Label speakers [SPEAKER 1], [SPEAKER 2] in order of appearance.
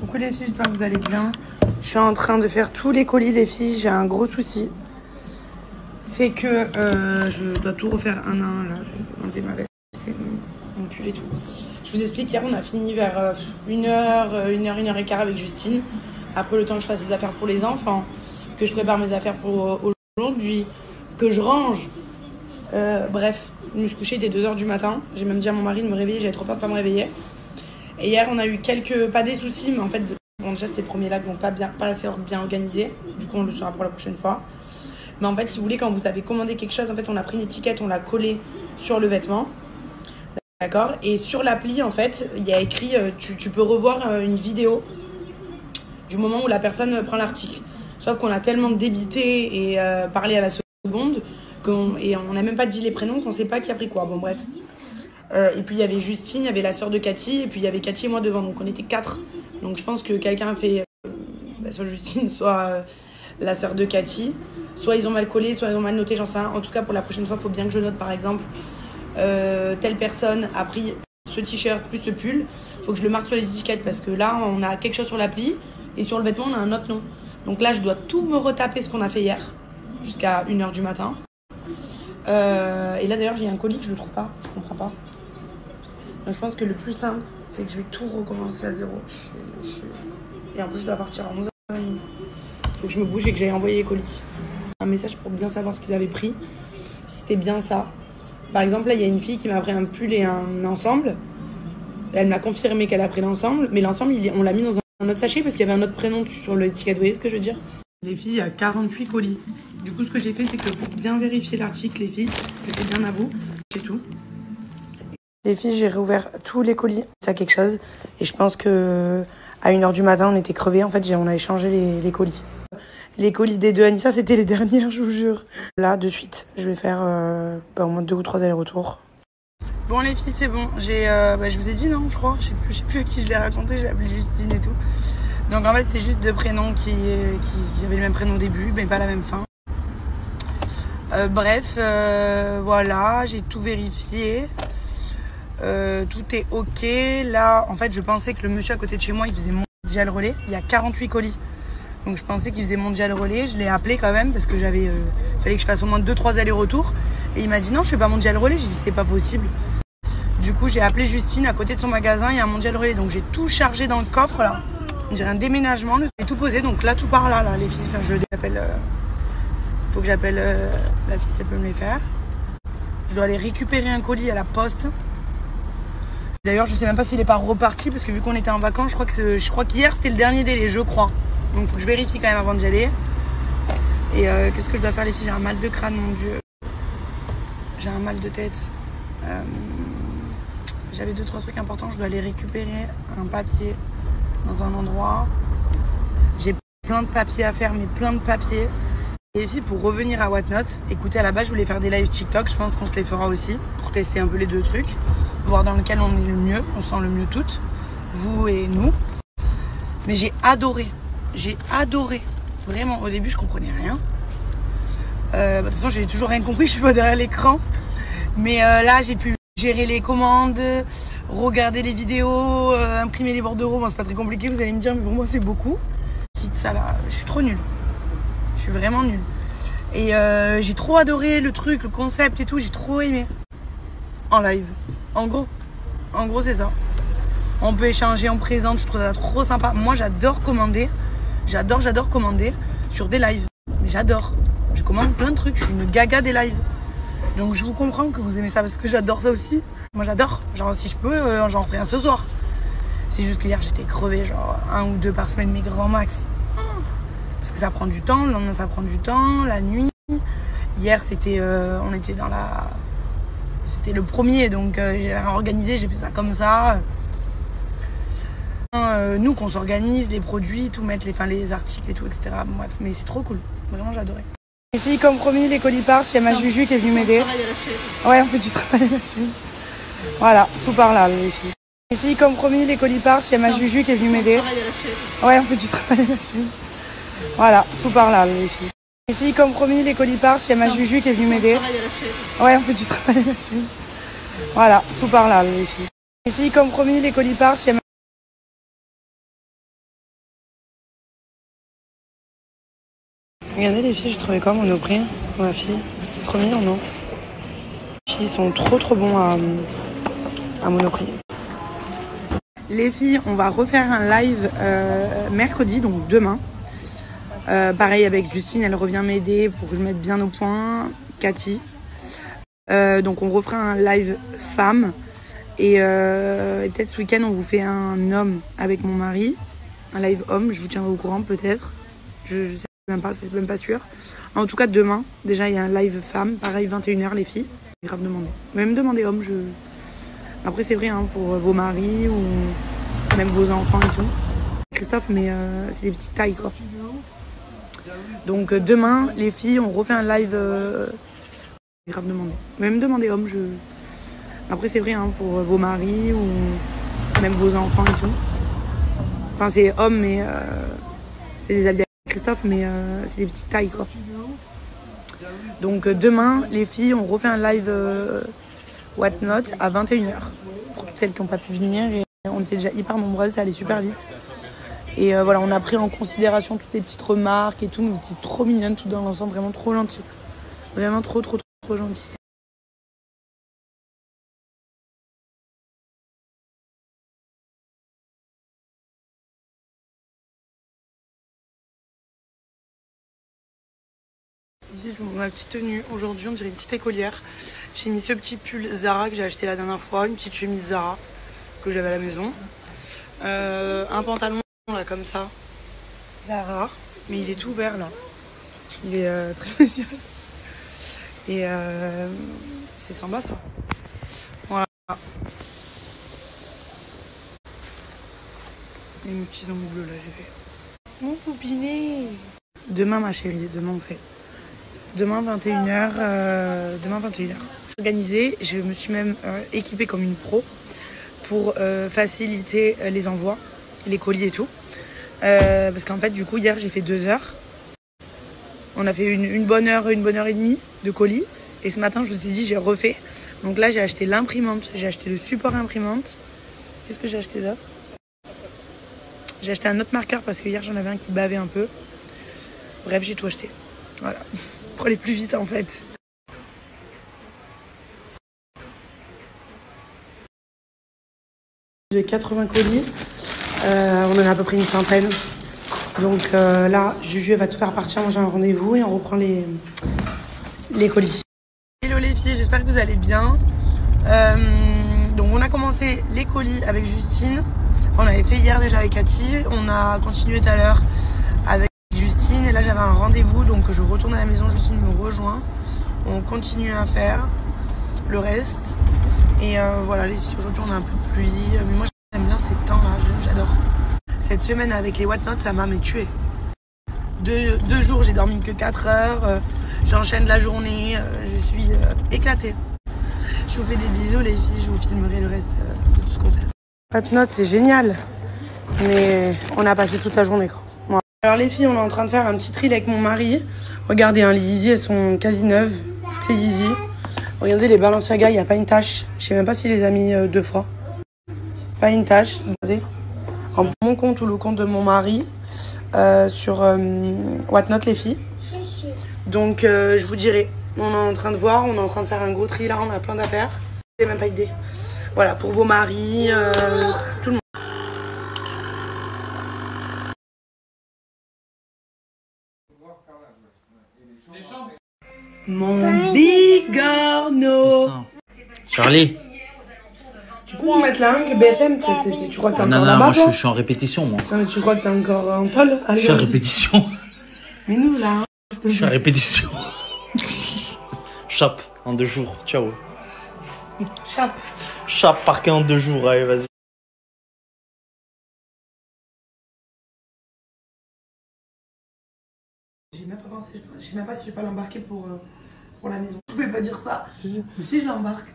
[SPEAKER 1] Coucou les filles, j'espère que vous allez bien. Je suis en train de faire tous les colis les filles, j'ai un gros souci. C'est que je dois tout refaire un à un là, je vais enlever ma veste, mon pull et tout. Je vous explique, hier on a fini vers 1h15 avec Justine. Après le temps que je fasse les affaires pour les enfants, que je prépare mes affaires pour aujourd'hui, que je range. Bref, je me suis couchée, il était 2h du matin. J'ai même dit à mon mari de me réveiller, j'avais trop peur de pas me réveiller. Et hier on a eu pas des soucis, mais en fait, bon, déjà c'était le premier live, donc pas assez bien organisé. Du coup on le saura pour la prochaine fois. Mais en fait, si vous voulez, quand vous avez commandé quelque chose, en fait on a pris une étiquette, on l'a collée sur le vêtement. D'accord. Et sur l'appli, en fait, il y a écrit, tu peux revoir une vidéo du moment où la personne prend l'article. Sauf qu'on a tellement débité et parlé à la seconde on n'a même pas dit les prénoms, qu'on ne sait pas qui a pris quoi. Bon, bref. Et puis il y avait Justine, il y avait la sœur de Cathy, et puis il y avait Cathy et moi devant. Donc on était 4. Donc je pense que quelqu'un a fait soit Justine, soit la sœur de Cathy. Soit ils ont mal collé, soit ils ont mal noté, j'en sais rien. En tout cas, pour la prochaine fois, il faut bien que je note, par exemple, telle personne a pris ce t-shirt plus ce pull. Il faut que je le marque sur les étiquettes parce que là, on a quelque chose sur l'appli et sur le vêtement, on a un autre nom. Donc là, je dois tout me retaper ce qu'on a fait hier jusqu'à 1h du matin. Et là, d'ailleurs, j'ai un colis que je ne trouve pas. Je ne comprends pas. Donc je pense que le plus simple, c'est que je vais tout recommencer à zéro. Et en plus, je dois partir à 11h30. Il faut que je me bouge et que j'aille envoyer les colis. Un message pour bien savoir ce qu'ils avaient pris. Si c'était bien ça. Par exemple, là, il y a une fille qui m'a pris un pull et un ensemble. Elle m'a confirmé qu'elle a pris l'ensemble. Mais l'ensemble, on l'a mis dans un autre sachet parce qu'il y avait un autre prénom sur l'étiquette. Vous voyez ce que je veux dire? Les filles, il y a 48 colis. Du coup, ce que j'ai fait, c'est que pour bien vérifier l'article, les filles, que c'est bien à vous, c'est tout. Les filles, j'ai réouvert tous les colis. C'est quelque chose. Et je pense que à 1h du matin, on était crevés. En fait, on a échangé les colis. Les colis des deux Anissa, c'était les dernières, je vous jure. Là, de suite, je vais faire au moins 2 ou 3 allers-retours. Bon, les filles, c'est bon. Je vous ai dit, non, je crois. Je sais plus à qui je l'ai raconté. J'ai appelé Justine et tout. Donc, en fait, c'est juste 2 prénoms qui avaient le même prénom au début, mais pas la même fin. Voilà, j'ai tout vérifié. Tout est OK. Là, en fait, je pensais que le monsieur à côté de chez moi, il faisait mondial relais. Il y a 48 colis. Donc je pensais qu'il faisait mondial relais, je l'ai appelé quand même parce que fallait que je fasse au moins 2-3 allers-retours. Et il m'a dit non, je fais pas mondial relais, j'ai dit c'est pas possible. Du coup j'ai appelé Justine, à côté de son magasin, il y a un mondial relais. Donc j'ai tout chargé dans le coffre là. On dirait un déménagement, j'ai tout posé, donc là tout part là les filles. Enfin, faut que j'appelle la fille si elle peut me les faire. Je dois aller récupérer un colis à la poste. D'ailleurs je sais même pas s'il est pas reparti parce que vu qu'on était en vacances, je crois qu'hier c'était le dernier délai, je crois. Donc il faut que je vérifie quand même avant d'y aller. Et qu'est-ce que je dois faire les filles? J'ai un mal de crâne, mon Dieu. J'ai un mal de tête. J'avais 2-3 trucs importants. Je dois aller récupérer un papier dans un endroit. J'ai plein de papiers à faire, mais plein de papiers. Et les filles, pour revenir à Whatnot, écoutez, à la base, je voulais faire des lives TikTok. Je pense qu'on se les fera aussi pour tester un peu les 2 trucs. Voir dans lequel on est le mieux. On sent le mieux toutes. Vous et nous. Mais j'ai adoré. J'ai adoré. Vraiment, au début, je comprenais rien. De toute façon, j'ai toujours rien compris. Je suis pas derrière l'écran. Mais là, j'ai pu gérer les commandes, regarder les vidéos, imprimer les bordereaux. Bon, c'est pas très compliqué, vous allez me dire, mais pour moi, c'est beaucoup. Si ça, là, je suis trop nulle. Je suis vraiment nulle. Et j'ai trop adoré le truc, le concept et tout. J'ai trop aimé. En live. En gros, c'est ça. On peut échanger, on présente. Je trouve ça trop sympa. Moi, j'adore commander. J'adore commander sur des lives. Mais j'adore. Je commande plein de trucs. Je suis une gaga des lives. Donc je vous comprends que vous aimez ça parce que j'adore ça aussi. Moi j'adore. Genre si je peux, j'en ferai un ce soir. C'est juste que hier j'étais crevée, genre 1 ou 2 par semaine, mais grand max. Parce que ça prend du temps, le lendemain ça prend du temps, la nuit. Hier c'était, on était dans la... C'était le premier, donc j'ai organisé, j'ai fait ça comme ça. Nous qu'on s'organise, les produits, tout mettre, les articles et tout, etc. Bon, bref, mais c'est trop cool. Vraiment, j'adorais. Les filles, comme promis, les colis partent. Il y a ma Juju qui est venue m'aider. Ouais, on fait du travail à la chaîne. Voilà, tout par là, les filles. Les filles, comme promis, les colis partent. Il y a ma Juju qui est venue m'aider. Ouais, on fait du travail à la chaîne. Voilà, tout par là, les filles. Les filles, comme promis, les colis partent. Il y a ma Juju qui est venue m'aider. Ouais, on fait du travail à la chaîne. Voilà, tout par là, les filles. Les filles, comme promis, les colis partent. Il y a Regardez les filles, j'ai trouvé quoi Monoprix pour ma fille. C'est trop mignon, non? Ils sont trop bons à Monoprix. Les filles, on va refaire un live mercredi, donc demain. Pareil avec Justine, elle revient m'aider pour que je mette bien au point. Cathy. Donc on refera un live femme. Et peut-être ce week-end, on vous fait un homme avec mon mari. Un live homme, je vous tiendrai au courant peut-être. Je sais même pas, c'est même pas sûr. En tout cas, demain, déjà, il y a un live femme. Pareil, 21h, les filles. Grave demander. Même demander homme, Après, c'est vrai, hein, pour vos maris ou même vos enfants et tout. Christophe, mais c'est des petites tailles, quoi. Donc demain, les filles, on refait un live grave demander. Même demander homme, Après, c'est vrai, hein, pour vos maris ou même vos enfants et tout. Enfin, c'est homme, mais c'est des habits à Christophe, mais c'est des petites tailles, quoi. Donc demain, les filles, on refait un live Whatnot à 21h. Pour toutes celles qui n'ont pas pu venir. Et on était déjà hyper nombreuses, ça allait super vite. Et voilà, on a pris en considération toutes les petites remarques et tout. Mais c'était trop mignonne, tout dans l'ensemble, vraiment trop gentil. Vraiment trop gentil. Ici, je vous montre ma petite tenue. Aujourd'hui, on dirait une petite écolière. J'ai mis ce petit pull Zara que j'ai acheté la dernière fois, une petite chemise Zara que j'avais à la maison. Un pantalon là comme ça, Zara, mais il est tout vert là. Il est très spécial. Et c'est sympa ça. Voilà. Et mes petits ongles bleus là, j'ai fait. Mon poupinet. Demain, ma chérie, demain on fait. Demain 21h. Demain 21h. Organisé, je me suis même équipée comme une pro pour faciliter les envois, les colis et tout. Parce qu'en fait, du coup, hier, j'ai fait 2 heures. On a fait une bonne heure et demie de colis. Et ce matin, je me suis dit, j'ai refait. Donc là, j'ai acheté l'imprimante. J'ai acheté le support imprimante. Qu'est-ce que j'ai acheté d'autre? J'ai acheté un autre marqueur parce que hier, j'en avais un qui bavait un peu. Bref, j'ai tout acheté. Voilà. Pour aller plus vite, en fait. J'ai 80 colis. On en a à peu près une centaine. Donc là, Juju va tout faire partir. Moi, j'ai un rendez-vous et on reprend les colis. Hello les filles, j'espère que vous allez bien. Donc on a commencé les colis avec Justine. On avait fait hier déjà avec Cathy. On a continué tout à l'heure avec Justine. Et là, j'avais un rendez-vous. Donc je retourne à la maison. Justine me rejoint. On continue à faire le reste. Et voilà les filles, aujourd'hui on a un peu de pluie. Mais moi, j'aime bien ces temps-là. J'adore. Cette semaine avec les Whatnot, ça m'a tué. 2 jours, j'ai dormi que 4 heures. J'enchaîne la journée. Je suis éclatée. Je vous fais des bisous, les filles. Je vous filmerai le reste de tout ce qu'on fait. Whatnot, c'est génial. Mais on a passé toute la journée, quoi. Ouais. Alors, les filles, on est en train de faire un petit tri avec mon mari. Regardez, hein, les Yeezy, elles sont quasi neuves. Toutes les Yeezy. Regardez, les Balenciaga, il n'y a pas une tache. Je sais même pas s'il les a mis 2 fois. Pas une tache. Regardez. En mon compte ou le compte de mon mari sur Whatnot les filles. Donc je vous dirai, on est en train de voir, on est en train de faire un gros tri là, on a plein d'affaires. J'ai même pas idée. Voilà, pour vos maris, tout le monde. Mon bigorneau.
[SPEAKER 2] Charlie.
[SPEAKER 1] Tu peux me mettre la langue BFM? Tu crois que t'es encore
[SPEAKER 2] Non,
[SPEAKER 1] là-bas,
[SPEAKER 2] moi
[SPEAKER 1] toi?
[SPEAKER 2] je suis en répétition, moi.
[SPEAKER 1] Non, mais tu crois que t'es encore en tôle? Allez,
[SPEAKER 2] Je suis en
[SPEAKER 1] vas-y.
[SPEAKER 2] répétition.
[SPEAKER 1] Mais nous, là...
[SPEAKER 2] Je suis en répétition. Chape en 2 jours, ciao.
[SPEAKER 1] Chape.
[SPEAKER 2] Chape parquet en 2 jours, allez, vas-y.
[SPEAKER 1] J'ai même pas pensé, je sais même pas si je vais pas l'embarquer pour la maison. Je pouvais pas dire ça. Si je l'embarque.